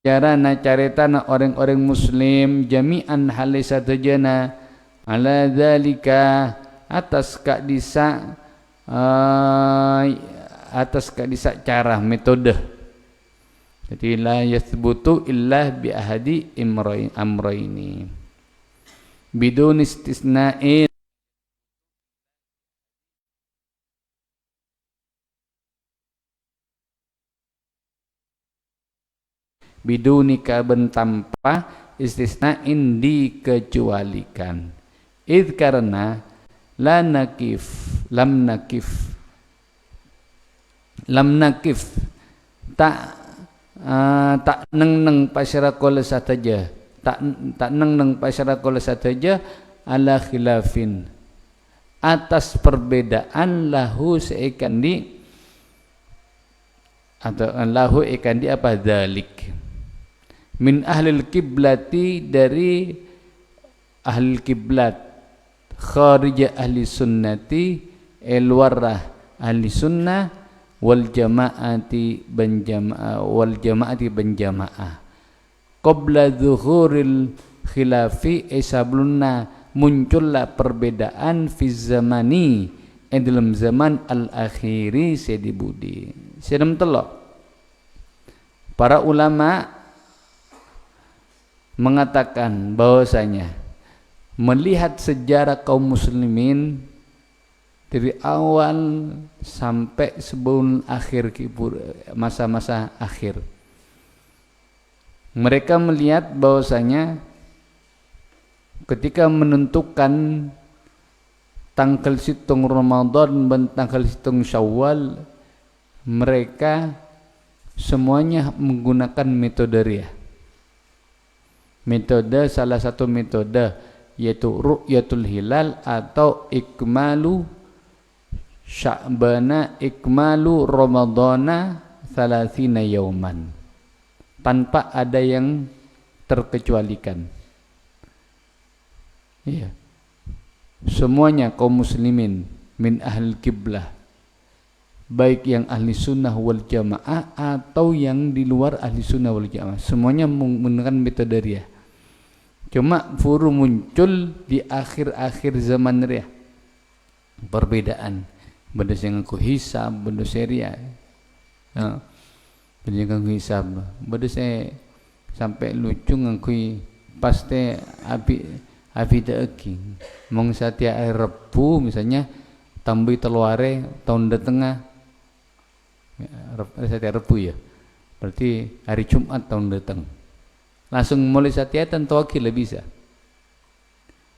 carana caretana orang-orang muslim jami'an halisa tajana ala dzalika atas kak disa cara metode. Jadi la yathbutu illa bi ahadi amrayni bidun istisna'in bidunika bentanpa istisna'in dikecualikan. Id karena lam nakif tak neng pasyarakola sataja tak neng pasyarakola sataja ala khilafin atas perbedaan lahu seikandi atau lahu ikandi apa dalik min ahlil kiblati dari ahli kiblat kharija ahli sunnati elwarah ahli sunnah wal jamaati banjamaah qabla zuhuril khilafi sablunna muncullah perbedaan fi zamani dalam zaman al akhiri sedibudi sedem telok para ulama mengatakan bahwasanya melihat sejarah kaum muslimin dari awal sampai sebelum akhir masa-masa akhir mereka melihat bahwasanya ketika menentukan tanggal hitung Ramadan dan tanggal hitung Syawal mereka semuanya menggunakan metode riyah. Metode salah satu metode yaitu ru'yatul hilal atau ikmalu Sya'bana ikmalu Ramadana 30 yauman tanpa ada yang terkecualikan. Iya. Semuanya kaum muslimin min ahli kiblah baik yang ahli sunnah wal jamaah atau yang di luar ahli sunnah wal jamaah semuanya menggunakan metode riyah. Cuma furu muncul di akhir-akhir zaman riyah perbedaan benda yang aku hisab benda seria benda yang aku hisab benda saya sampai lucu ngakui pasti abi deki mong satia Rebu misalnya tambi teluare tahun tengah satia Rebu ya berarti hari Jumat tahun datang langsung mulai satia tentu akil bisa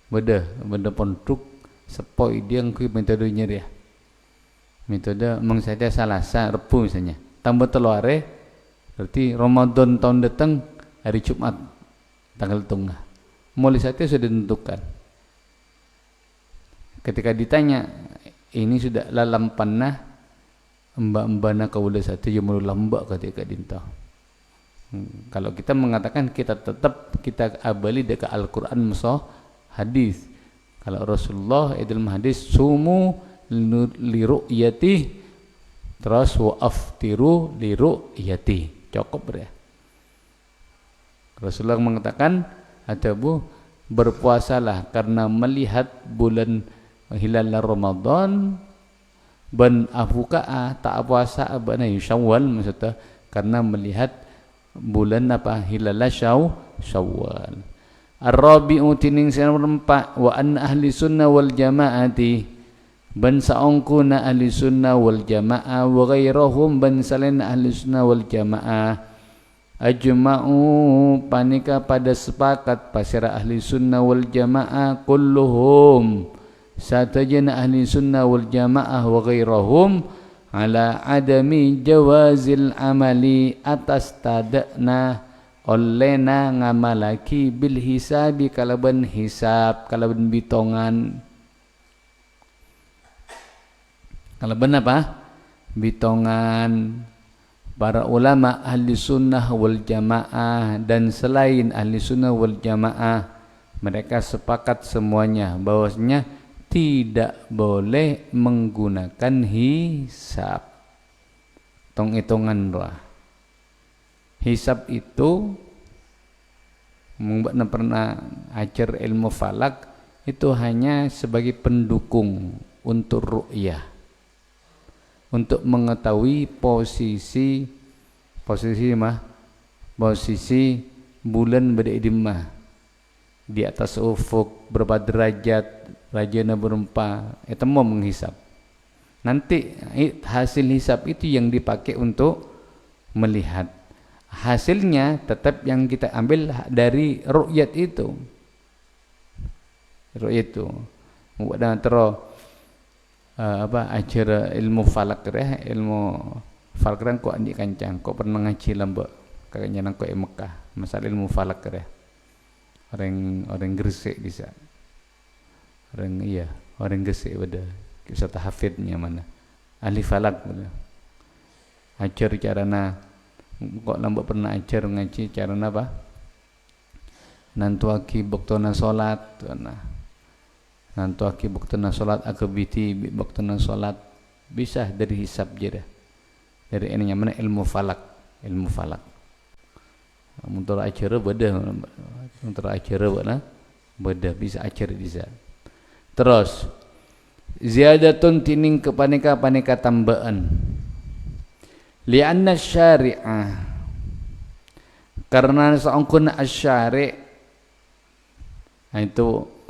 benda ponduk sepoi dia ngakui metodenya dia metode mong satia Salasa Rebu misalnya tambah teluare berarti Ramadan tahun datang hari Jumat tanggal tengah mulai saja sudah ditentukan. Ketika ditanya ini sudah lalam panah mbak-mbana kaula satu yang mulu lambak ketika dintah. Kalau kita mengatakan kita tetap kita abali dekat Al-Quran musa hadis. Kalau Rasulullah dalam hadis sumu li ru'yati terus wa aftiru li ru'yati. Cukup ya. Rasulullah mengatakan adabu berpuasalah karena melihat bulan hilal Ramadan ban afuka tak puasa abana Syawal maksudnya karena melihat bulan apa hilal Syawal. Ar-rabi'u tining sanempa wa an ahli sunnah wal jamaati ban saongkuna ahli sunnah wal jamaah wa ghairahum ban selain ahli sunnah wal jamaah ajma'u panika pada sepakat pasira ahli sunnah wal jamaah kulluhum satajana ahli sunnah wal jamaah wa ghairahum ala adami jawazil amali atas tadakna olena ngamalaki bil hisabi kalaban hisab kalaban bitongan kalaban apa bitongan para ulama ahli sunnah wal jamaah dan selain ahli sunnah wal jamaah mereka sepakat semuanya bahwasanya tidak boleh menggunakan hisab hitung-hitungan doa Hisab itu mbak pernah ajar ilmu falak itu hanya sebagai pendukung untuk ru'yah, untuk mengetahui posisi bulan berada di mana, di atas ufuk berapa derajat, rajana berempa, itu mau menghisab. Nanti hasil hisab itu yang dipakai untuk melihat. Hasilnya tetap yang kita ambil dari ru'yat itu. Ru'yat itu. Dan terus acara ilmu falak ilmu falak kok andi kancang, kok pernah ngaji lambak kakaknya nang kok Mekah, masalah ilmu falak orang Gresik bisa. Orang Gresik pada kisah tahafidnya mana. Ahli falak pada. Ajar carana kok lambak pernah ajar ngaji carana apa? Nantuaki boktona salat nantuaki boktona salat akabiti boktona salat bisa dari hisab jeda. Dari ininya mana ilmu falak. Untuk acara beda bisa acara bisa. Terus ziyadatun tining kepaneka tambaan. Lianna syari'ah, karena seangkun asy-syari' itu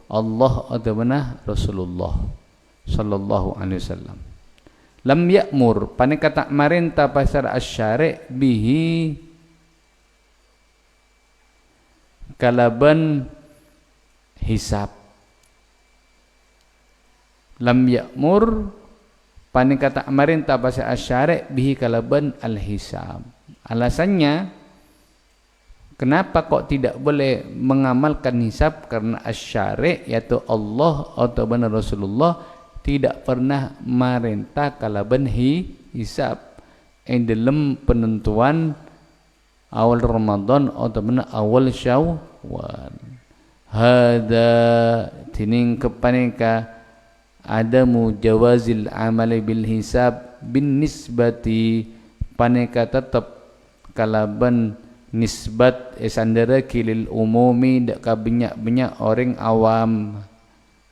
Allah atau mana Rasulullah sallallahu alaihi wasallam. Lam ya'mur paneka tak marintah pasar asy-syari' bihi kalaban hisab. Lam ya'mur paneka tak marintah pasar asy-syari' bihi kalaban al-hisab. Alasannya kenapa kok tidak boleh mengamalkan hisab? Karena asy-syari' yaitu Allah atau benar Rasulullah tidak pernah merintah kalaban hisab dalam penentuan awal Ramadan atau benar awal Syawal. Hada tining kepaneka adamu jawazil amali bil hisab bin nisbati paneka tetap kalaban nisbat esandara kilil umumi dak banyak orang awam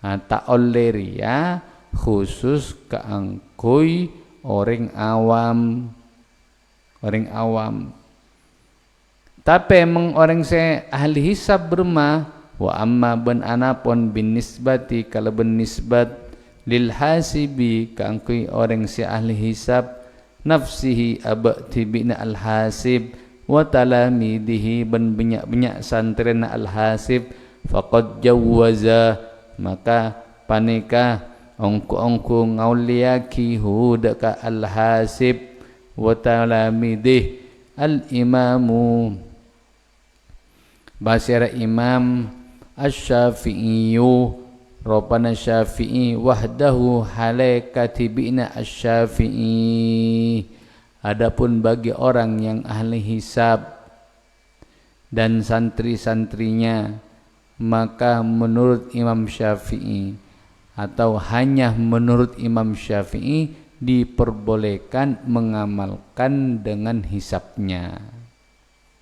tak oleh ya khusus keangkui orang awam tapi emang orang saya ahli hisab bermah wa amma ben anapun bin nisbati kalau ben nisbat lil hasibi keangkui orang si ahli hisab nafsihi abati bina al hasib wa talamidihi ben banyak santrina al hasib faqad jawaza maka paneka ongko ngauliaki hudaka al hasib wa talamidih al imamu basira imam asy-syafi'iyyu Ropana Syafi'i wahdahu halai katibina asy-Syafi'i. Adapun bagi orang yang ahli hisab dan santri-santrinya maka menurut Imam Syafi'i atau hanya menurut Imam Syafi'i diperbolehkan mengamalkan dengan hisabnya.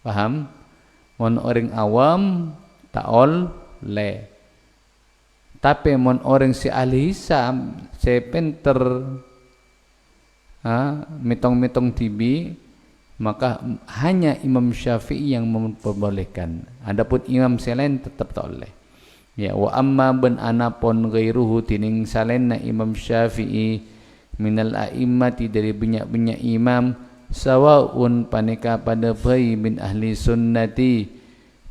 Paham? Mon orang awam tak oleh. Tapi mon orang si ahli hisab, si pinter, mitong-mitong tibi, maka hanya Imam Syafi'i yang memperbolehkan. Adapun imam selain tetap tak boleh. Ya, wa amma ben anapun ghairuhu tining selainna Imam Syafi'i minal a'immati dari banyak imam sawaun paneka pada bayi min ahli sunnati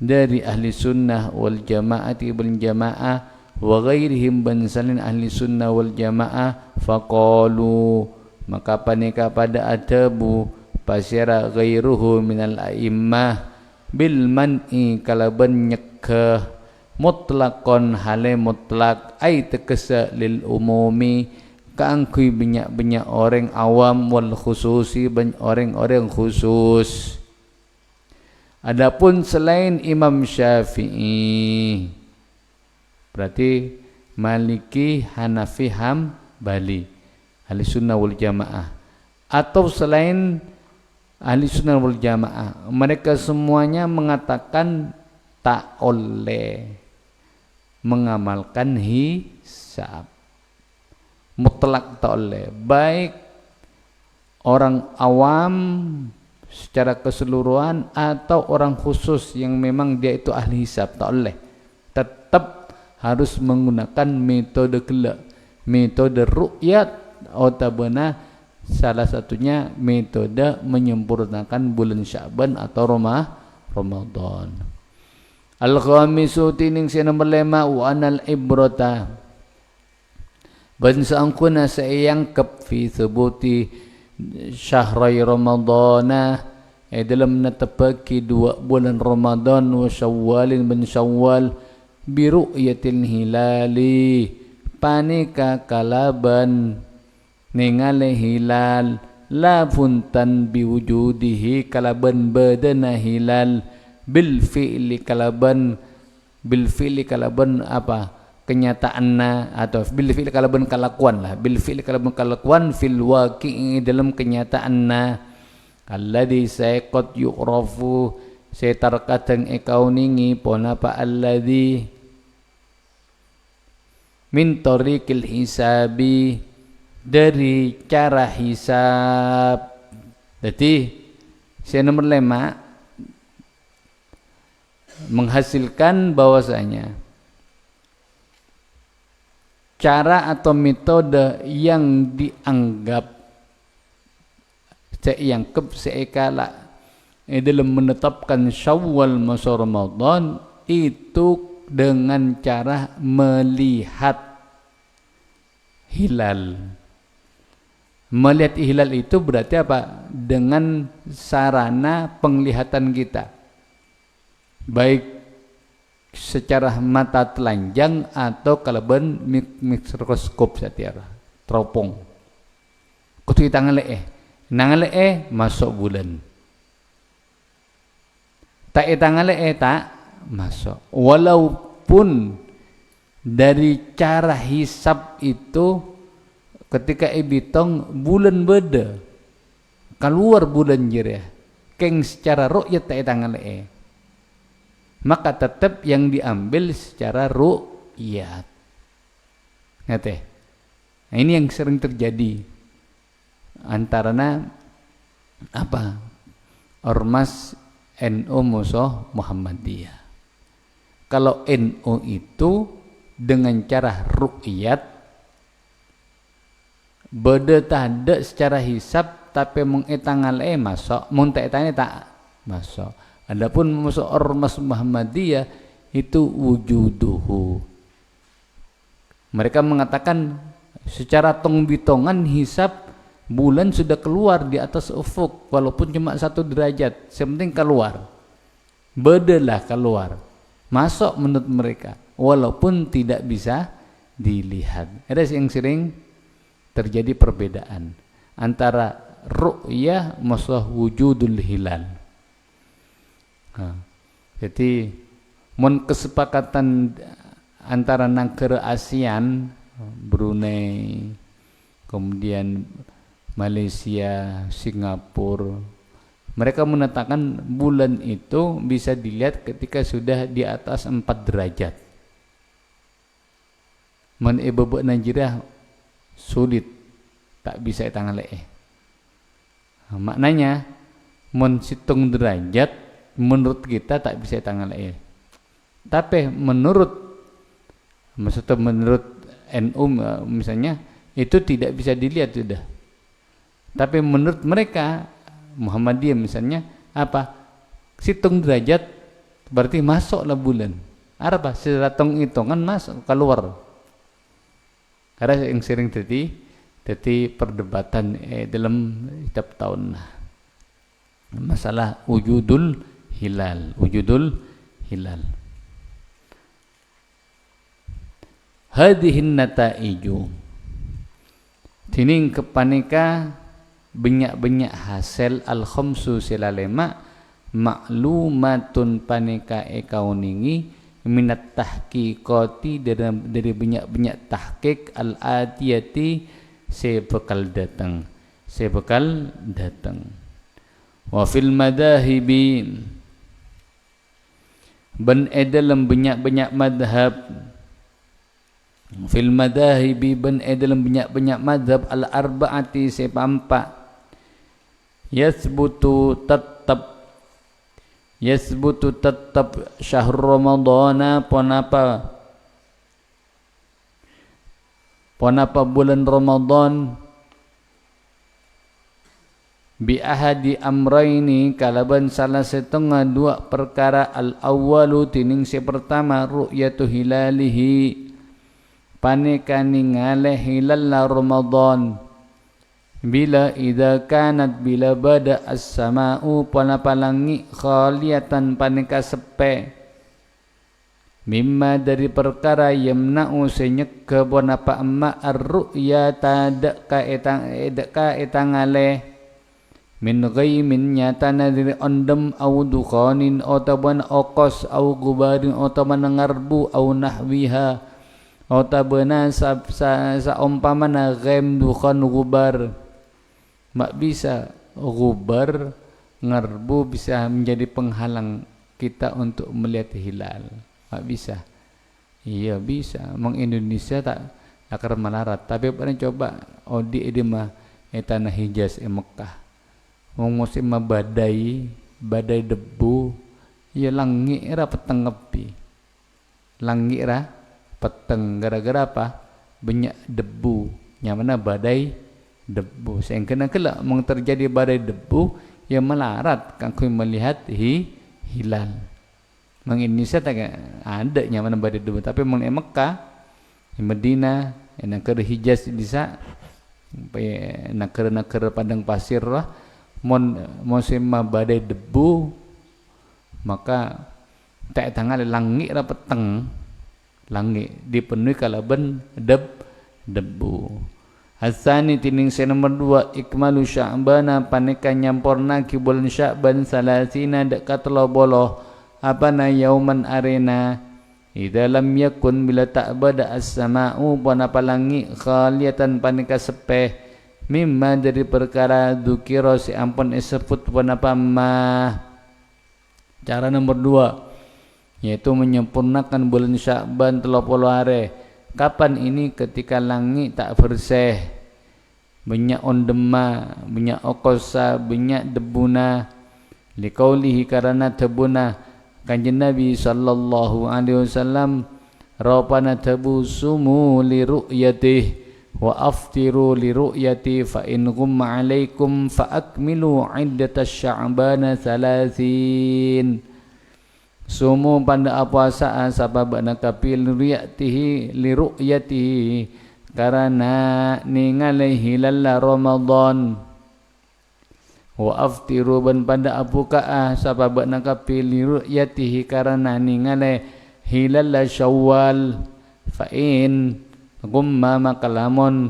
dari ahli sunnah wal jamaati wal jamaah wa ghairihim ban salin ahli sunnah wal jamaah faqalu maka paneka pada adabu pasira ghairuhu minal a'immah bil man'i kalaban nyekah mutlaqon hale mutlak ay tekesa lil umumi kaangkui banyak orang awam wal khususi banyak orang khusus. Adapun selain Imam Syafi'i berarti Maliki, Hanafi, Hambali, Ahli Sunnah wal Jamaah atau selain ahli sunnah wal jamaah, mereka semuanya mengatakan tak oleh mengamalkan hisab. Mutlak tak oleh. Baik orang awam secara keseluruhan atau orang khusus yang memang dia itu ahli hisab, tak oleh. Tetap harus menggunakan metode kelak, metode ru'yat atau salah satunya metode menyempurnakan bulan Sya'ban atau Ramadan. Al-khamisu tining sina berlema wa anal ibrata bansa angkuna sa iyangkap fi thubuti syahrai ramadana dalam natapaki 2 bulan Ramadan wa syawalin bin syawal bi ru'yatil hilali panika kalaban ningali hilal la funtan biwujudihi kalaban badana hilal bil fi'li kalaban apa kenyataanna atau bil fi'li kalaban kalakuan lah bil fi'li kalaban kalakuan fil waqi'i dalam kenyataanna alladhi sayqat yu'rafu setarkateng ekau ningi ponapa alladhi min tariqil hisabi dari cara hisab. Jadi saya nomor 5 menghasilkan bahwasanya cara atau metode yang dianggap seekala dalam menetapkan Syawal masa Ramadan itu dengan cara melihat hilal. Melihat hilal itu berarti apa? Dengan sarana penglihatan kita. Baik secara mata telanjang atau kalaban mikroskop satiara teropong. Kutu tangan leeh masuk bulan. Tak tangan leeh tak masuk. Walaupun dari cara hisab itu ketika ibitong bulan beda keluar bulan jireh keng secara ru'yat tak tangan leeh, maka tetap yang diambil secara ru'yat. Ngerti? Nah, ini yang sering terjadi antaranya apa? Ormas NU musuh Muhammadiyah. Kalau NU itu dengan cara ru'yat beda tanda secara hisab tapi mengetangal masuk, muntek tak masuk. Adapun musuh ormas Muhammadiyah itu wujuduhu. Mereka mengatakan secara tong-bitongan hisab bulan sudah keluar di atas ufuk walaupun cuma 1 derajat, sepenting keluar. Bedalah keluar. Masuk menurut mereka walaupun tidak bisa dilihat. Ada yang sering terjadi perbedaan antara ru'yah musuh wujudul hilal. Jadi mun kesepakatan antara negara ASEAN, Brunei, kemudian Malaysia, Singapura, mereka menetapkan bulan itu bisa dilihat ketika sudah di atas 4 derajat. Men ibebek Nigeria sulit, tak bisa tangan leeh. Maknanya mun situng derajat menurut kita tak bisa tangan leeh. Tapi menurut NU misalnya itu tidak bisa dilihat sudah. Tapi menurut mereka Muhammadiyah misalnya apa? Situng derajat berarti masuklah bulan. Apa? Secara hitungan masuk keluar. Karena yang sering jadi perdebatan dalam setiap tahun masalah wujudul hilal. Hadihin nataiju tining kepanika banyak hasil al-khamsu silalema maklumatun panika ekauningi minat tahqiqati dari banyak tahqiq al-atiyati sebekal datang wa fil madahibi ban dalam banyak-banyak madhab, fil madahibi ban dalam banyak-banyak madhab al arba'ati sepampa yasbutu tetap syahr ramadhana ponapa bulan Ramadan bi ahadi amraini kalaban salah setengah dua perkara al awwalu tining si pertama ru'yatu hilalihi panekani ngaleh hilal Ramadan bila idza kanat bila bada as-sama'u panapa langit khaliyatan paneka sepe mimma dari perkara yamna'u senyek bonapa amma ar-ru'ya tadaka etang ngaleh min ghaimin nyatana dari ondem au dukhanin otaban okos au gubarin otaban ngarbu au nahwiha otabana saumpamana ghaim dukhan gubar mak bisa gubar ngarbu bisa menjadi penghalang kita untuk melihat hilal, mak bisa. Iya bisa, meng Indonesia tak akar melarat, tapi pernah coba odi mah tanah Hijaz Mekah. Musim badai debu ya langit ra peteng ngepi langit ra peteng gara-gara apa banyak debu yang mana badai debu sehingga kelak mung terjadi badai debu yang melarat kangku melihat hilal. Mang Indonesia tak ada yang mana badai debu, tapi mung Mekah di Madinah yang ke Hijaz bisa nakar padang pasir lah musim badai debu maka tak tanggal langit ra peteng langit dipenuhi kalaban debu. Hasani tining se nomor 2 ikmalu sya'bana paneka nyamporna ki bulan Sya'ban salasina dekat boloh apa na yauman arena idza lam yakun bila tak bada as-sama'u panapa langit khaliyatan paneka sepeh mimma dari perkara dzukira si ampun disebut panapa mah. Cara nomor 2 yaitu menyempurnakan bulan Sya'ban 30 hari. Kapan ini? Ketika langit tak bersih, banyak ondema, banyak okosa, banyak debuna. Liqaulihi karena debuna kanjeng Nabi sallallahu alaihi wasallam rabbana tabusumu li ru'yatihi wa aftiru li ru'yati fa in ghumma alaikum fa akmilu iddatasy sya'bana 30. Sumu pada puasa sababana kapil li ru'yatihi karena ningali hilal Ramadan wa aftiru ban pada apuka sababana kapil li ru'yatihi karena ningali hilal Syawal fa in gumma makalamun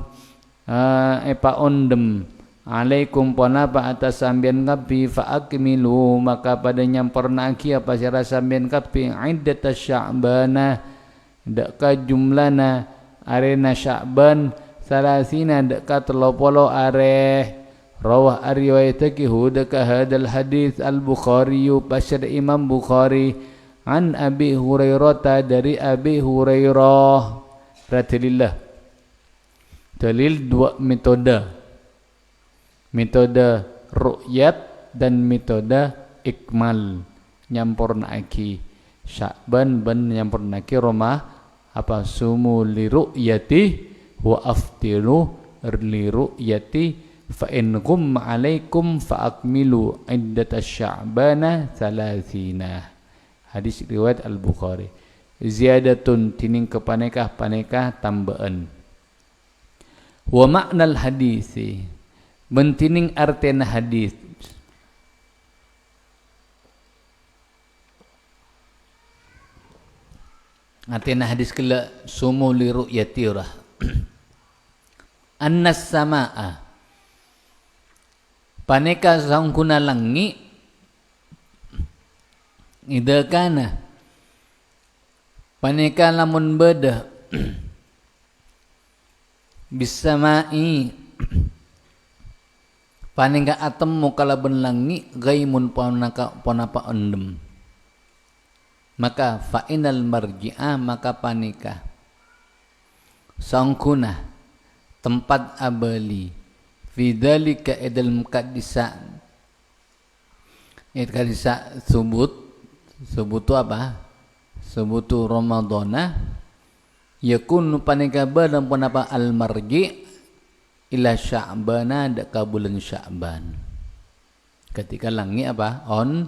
epa ondem alaikum ponapa atas sambian kapi fa akmilu maka pada nyamporna aki apa sira sambian kapi iddatasy sya'bana deka jumlana arena Sya'ban salasina deka 30 are rawah riwayataki hudaka hadal hadis al-Bukhari pasir Imam Bukhari an Abi Hurairah dari Abi Hurairah. Ratilillah dalil dua metode ru'yat dan metode ikmal nyampurnaaki Sya'ban ban nyampurnaaki Roma apa sumu li ru'yati wa aftiru li ru'yati fa in ghumma alaikum fa akmilu iddatasy sya'bana 30. Hadis riwayat Al-Bukhari. Ziyadatun tining kepanekah tambaan. Wa maknal hadisi mentining artena hadis. Artena hadis kala sumu li ru'yati rah. Annas samaa paneka sangkuna langi idza kana paneka lamun beda bisamai Panika atemu kalaban langi gaimun ponapa endem. Maka fa'inal marji'ah maka panika sangkuna tempat abali fidzalika idal muqaddisa subutu apa? Subutu Ramadana yakunu panika badan punapa al marji ila Sya'bana deka bulan Sya'ban. Ketika langi apa? On,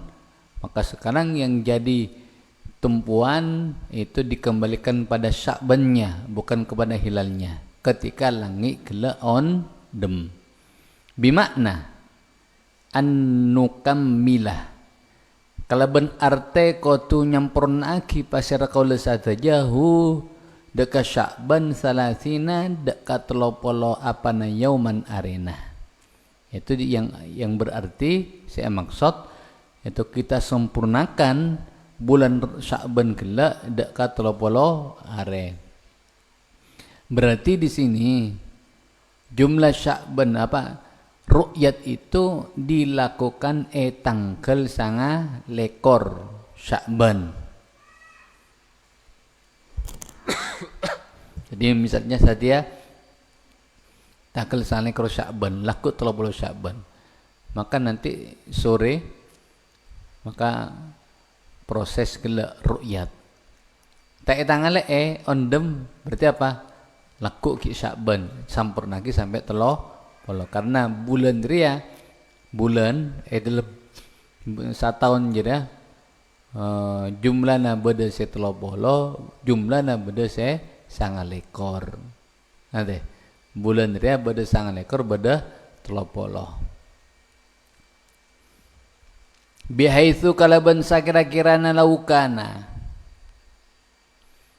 maka sekarang yang jadi tumpuan itu dikembalikan pada Sya'bannya, bukan kepada hilalnya. Ketika langi gela on dem. Bimakna an-nukammilah. Kalaban arte kotu nyampurnaki pasir kaula satajahu deka Sya'ban salasina deka 30 apana yauman arena. Itu yang berarti saya maksud itu kita sempurnakan bulan Sya'ban gela deka 30 are. Berarti di sini jumlah Sya'ban apa? Ru'yat itu dilakukan tanggal 9 Sya'ban. Jadi misalnya saja tanggal 9 Sya'ban, laku 30 Sya'ban. Maka nanti sore maka proses gela ru'yat. Tak tanggal ondem berarti apa? Laku ki Sya'ban, sampurna ki sampai karena bulan ria bulan adalah setahun je jumlahna beda se 30 jumlahna beda se 9 ade bulan ria beda 9 beda 30 bihaitsu kalaban sakira-kirana laukana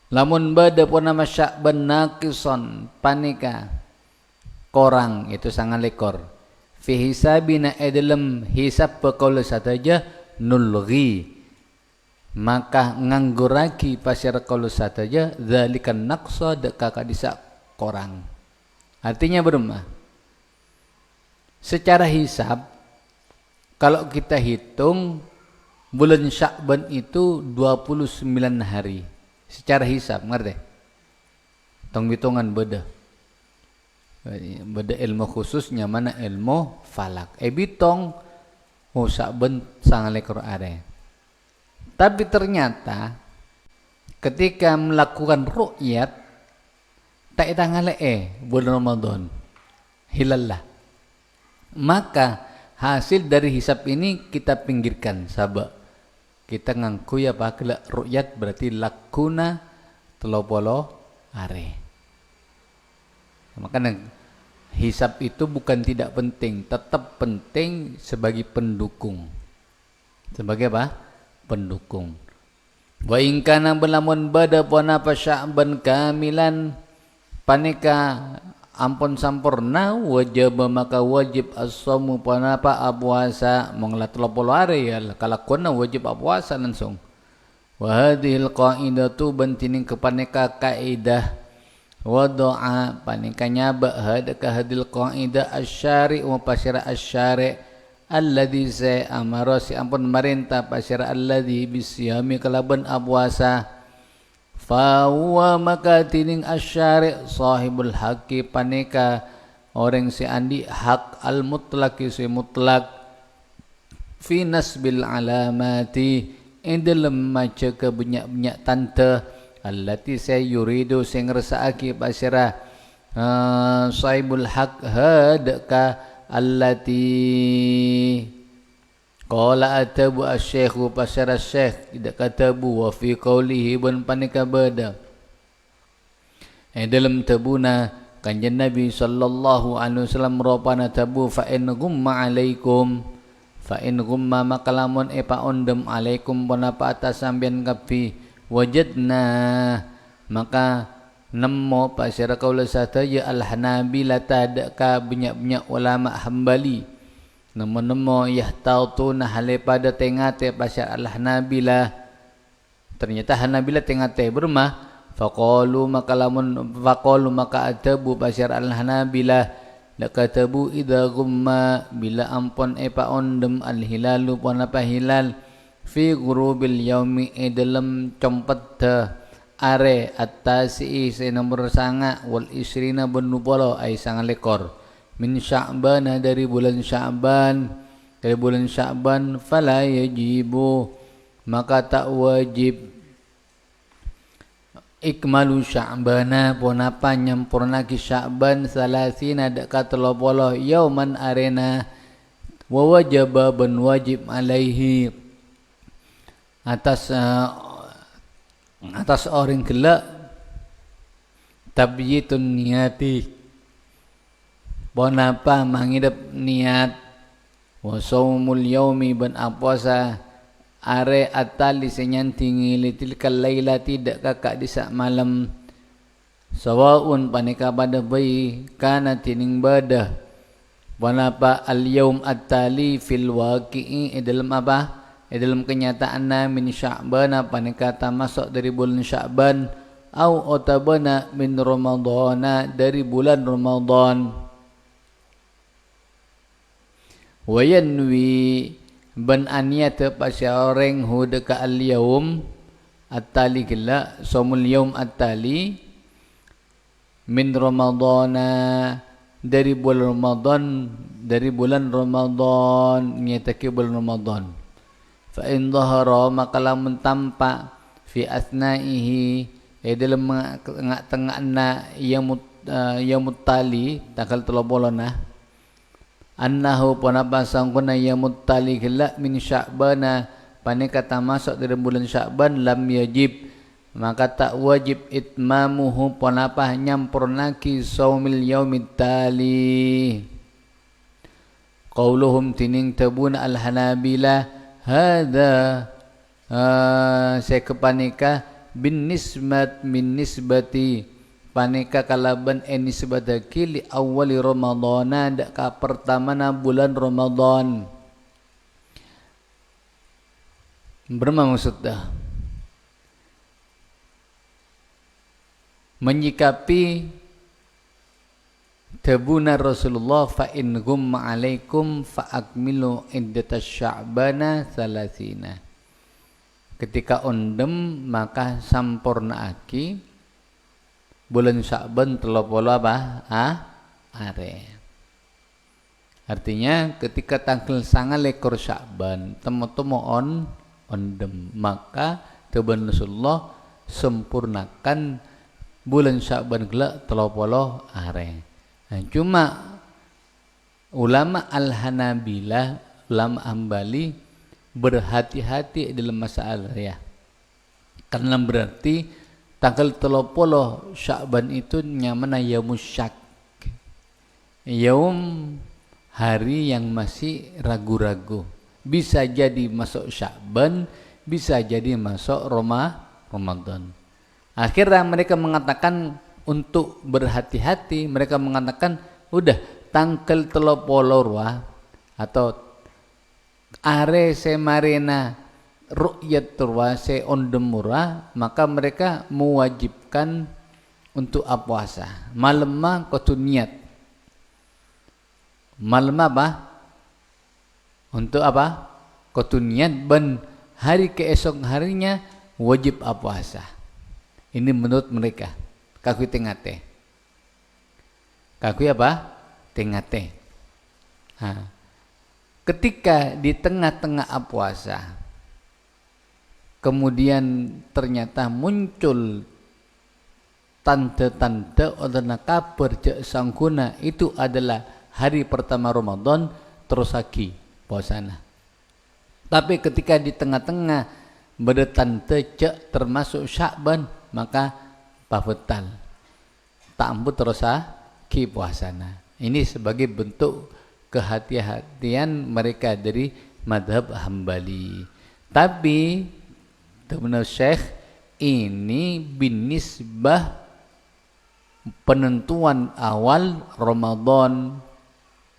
lamun beda pun nama Sya'ban naqison panika korang itu 9 fi hisabina dalam hisab pekaula sataja nulghi maka ngangguraki pasir kaula sataja zalikan naqsa deka kadisa korang. Artinya berma secara hisab kalau kita hitung bulan Sya'ban itu 29 hari secara hisab, ngerti? Hitung-hitungan beda ilmu khususnya mana ilmu falak. Bitong Sya'ban 9 are. Tapi ternyata ketika melakukan ru'yat tak tanggal bulan Ramadan hilallah. Maka hasil dari hisab ini kita pinggirkan sabak. Kita ngangku ya pak ru'yat berarti lakuna 30 are. Makanya hisab itu bukan tidak penting, tetap penting sebagai pendukung. Sebagai apa? Pendukung. Wa in kana belamun bada pona apa Sya'ban kamilan panika ampun sampurna wajib maka wajib as-saumu pona apa puasa mangla 30 hari ya kalakuna wajib puasa langsung. Wa hadhil qaidatu bantining kepaneka kaidah wadu'a panikanya bahadaka hadil qaidah asyari wa pasira asyari alladhi sa amara si ampun marintah pasira alladhi bisyami kalaban abwasa fa huwa maka tining asyari sahibul haqqi panika orang si andi hak al mutlaqi si mutlak fi nasbil alamati indalem maca ke banyak-banyak tante allati saya yuridu sing ngersakake pasira sahibul haq hadka allati qala atabu asy-syekhu pasira syekh tidak katabu wa fi qaulihi bun panika bada dalam tabuna kanjeng Nabi sallallahu alaihi wasallam rupana tabu fa in gumma alaikum fa in gumma makalamun pa ondem alaikum punapa atas sambian kafi wajadna maka nemo pasir kaula sataya al-Hanabila tadaka banyak-banyak ulama Hambali nemo yahtautuna hale pada tengate pasir al-Hanabila ternyata Hanabila tengate bermah faqalu maka atabu pasir al-Hanabila lakatabu idza gumma bila ampon epa ondem al hilalu pon apa hilal fi ghurubil yaumi dalam compet are at-tasi se nomor sanga wal isrina benupolo ay sanga lekor min sya'ban dari bulan sya'ban fala yajibu maka tak wajib ikmalu sya'bana ponapa nyampurna ki sya'ban salasina dekat 30 yauman arena wa wajaba ban wajib alaihi atas orang gelak tabyitun niyati ponapa mangidap niat wa saumul yaumi ban apuasa are atali senyantingi litilkal laila tidak kakak di sak malam sawaun paneka pada bayi kana tining badah ponapa al yaum atali fil waqi'i dalam apa dalam kenyataan min Sya'ban paneka masuk dari bulan Sya'ban au otabana min Ramadhan dari bulan Ramadan wa yanwi ban aniyat pasyareng hudaka al yaum at-tali kala somul yaum at-tali min Ramadhan dari bulan Ramadan nyatake bulan Ramadan fa in dhahara maka lamun tampak fi asnaihi dalam tengah-tengahna yamut tali tanggal 30 annahu ponapa sangkuna yamut tali gila min sya'bana paneka masuk dari bulan Sya'ban lam yajib maka tak wajib itmamuhu ponapa nyampurnaki saumil yaumit tali qauluhum tining tabuna al hanabilah hada saya kepaneka bin nisbat min nisbati paneka kalaban nisbataki li awali Ramadhan dak ka pertamana bulan Ramadan bermaksud dah menyikapi tabuna Rasulullah fa in gumma alaikum fa akmilu iddatas sya'bana salasina ketika ondem maka sampurnaaki bulan Sya'ban 30 apa are artinya ketika tanggal 9 Sya'ban temu-temu ondem maka taban Rasulullah sempurnakan bulan Sya'ban gelak 30 are. Nah, cuma ulama Al-Hanabilah, ulama Hambali berhati-hati dalam masalah ya. Karena berarti tanggal 30 Sya'ban itu nyamana yaumus syak. Yaum hari yang masih ragu-ragu. Bisa jadi masuk Sya'ban, bisa jadi masuk Ramadan. Akhirnya mereka mengatakan untuk berhati-hati, mereka mengatakan udah tanggal 30 atau are semarena ru'yat turwa se ondemura, maka mereka mewajibkan untuk puasa. Malam mah kudu niat. Malam apa? Untuk apa? Kudu niat ben hari keesok harinya wajib puasa. Ini menurut mereka. Kakui tengate. Kakui apa? Tengate. Nah, ketika di tengah-tengah puasa, kemudian ternyata muncul tanda-tanda atau kabar sangkuna itu adalah hari pertama Ramadan, terus lagi puasana. Tapi ketika di tengah-tengah bertanda termasuk Sya'ban, maka pavetal tak ampun terus ki puasana. Ini sebagai bentuk kehati-hatian mereka dari madhab Hambali. Tapi teman Syekh ini binisbah penentuan awal Ramadan.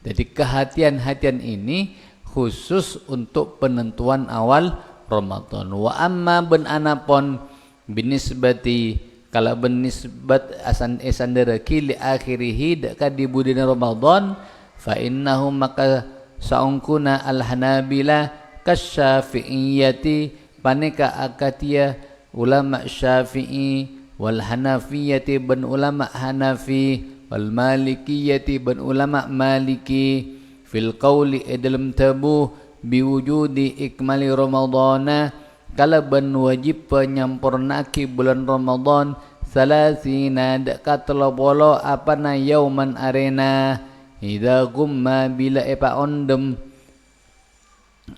Jadi kehatian-hatian ini khusus untuk penentuan awal Ramadan. Wa amma ben anapon binisbati kalau benisbat esanderaki li akhirihi dekat di budina Ramadan fa innahum maka saungkuna al-hanabila kasyafi'iyati paneka akatia ulama syafi'i wal hanafiyati ban ulama hanafi wal malikiyati ban ulama maliki fil qawli dalam tabu biwujudi ikmali ramadana kala ban wajib penyampurnaki bulan Ramadan salasina dekat telopolo apana yauman arena idza gumma bila epa ondem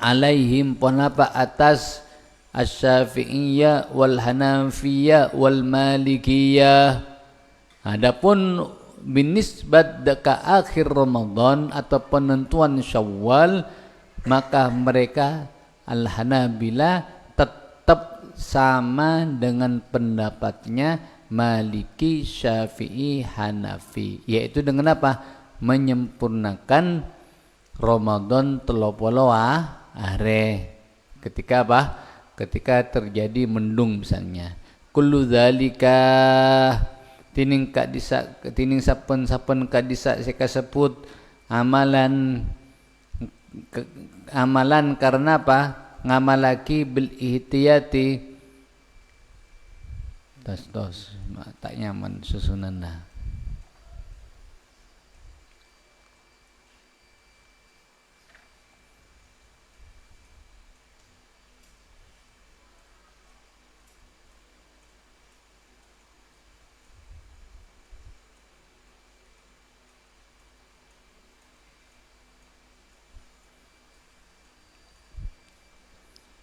alaihim ponapa atas asy-syafi'iyya wal hanafiyya wal malikiyah. Adapun binisbat deka akhir Ramadan atau penentuan Syawal maka mereka al-Hanabila tetap sama dengan pendapatnya Maliki, Syafi'i, Hanafi, yaitu dengan apa? Menyempurnakan Ramadan 30 are. Ketika apa? Ketika terjadi mendung misalnya. Kullu dzalika tining sapen kadisa saya kasebut amalan karena apa? Ngamalaki bil ihtiyati tos tak nyaman susunanna.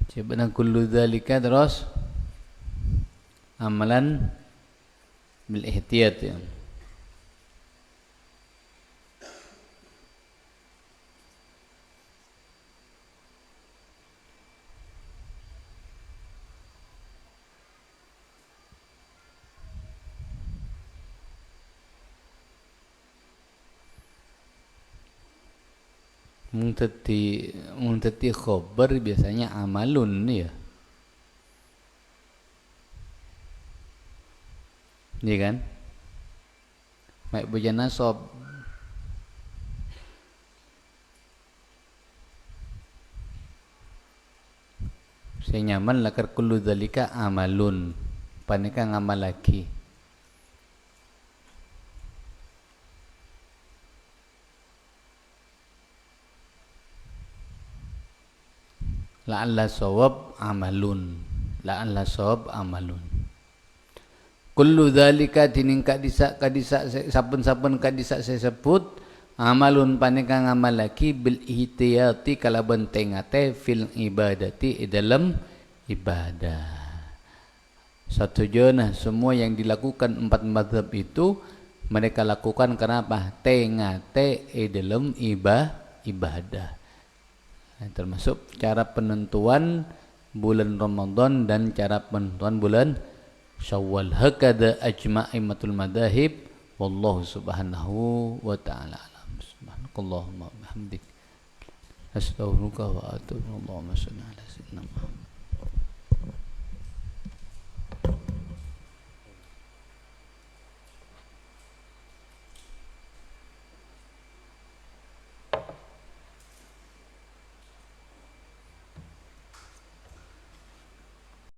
Sebenarnya kullu dzalika terus amalan bil ihtiyat ya. Muntati khobar biasanya amalun ya. Iya kan? Baik bujana sob. Saya nyaman lakar kullu dzalika amalun. Paneka ngamal lagi. La'alla sawab amalun. La'alla sawab amalun. Kullu dzalika tining kadisa saben-saben kadisa saya sebut amalun paneka ngamal lagi bil ihtiyati kalaban tengate fil ibadati dalam ibadah. Satu jona semua yang dilakukan 4 mazhab itu mereka lakukan kenapa? Tengate dalam ibadah. Termasuk cara penentuan bulan Ramadan dan cara penentuan bulan Syawal. Hakada ajma'imatul madahib wallahu subhanahu wa ta'ala alam. Subhanakallahumma bihamdik astaghfiruka wa atubu ilaik. Allahumma shalli ala sayyidina Muhammad.